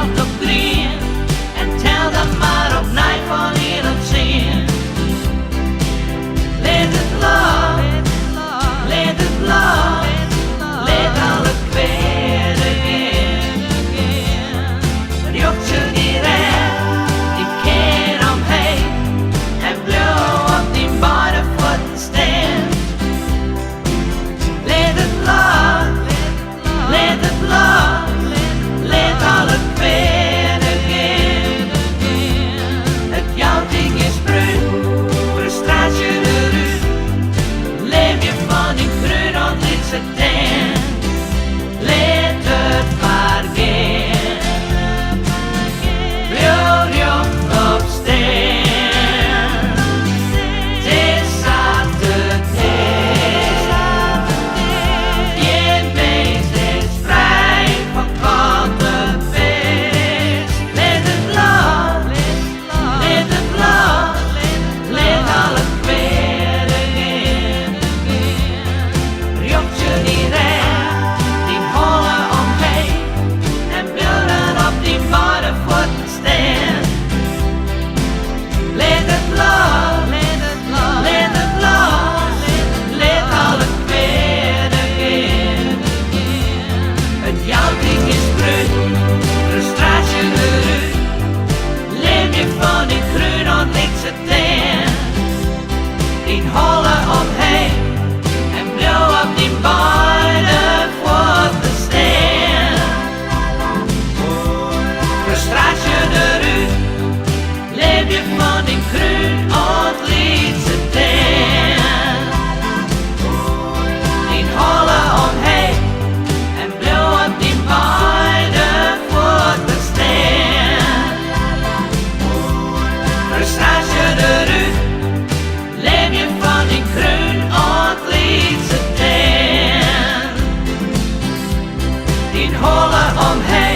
veld op green en tel dan maar op nij van hier op zien. Let het los, let het los, let alle kweren gaan. Rjochtje die recht, die keer omheen en blauw op die beide voeten staan. Let het los, let het los, let alle kweren gaan. Het jouw ding is bruin, frustratie eruit. Leef je van die groen en liet ze teen. Let het maar gaan. Blauwjocht op steen. Het is Saturdag. Je mens is vrij van kantenfeest. Let het los, let het los, let alle kweren gaan. Rjochtje die recht, die hollen omheen en beelden op die beide voeten staan. Let het los, let het los, let het los, let alle kweren gaan. Het jouw ding is bruin, frustratie eruit. Leef je van die groen en liet ze teen. Die hollen omheen en blauw op die beide voeten staan. Frustratie eruit, leef je van die groen en liet ze teen. Die hollen omheen en blauw op die beide voeten staan. Frustratie eruit, leef je van die groen en liet ze teen. Die hollen omheen.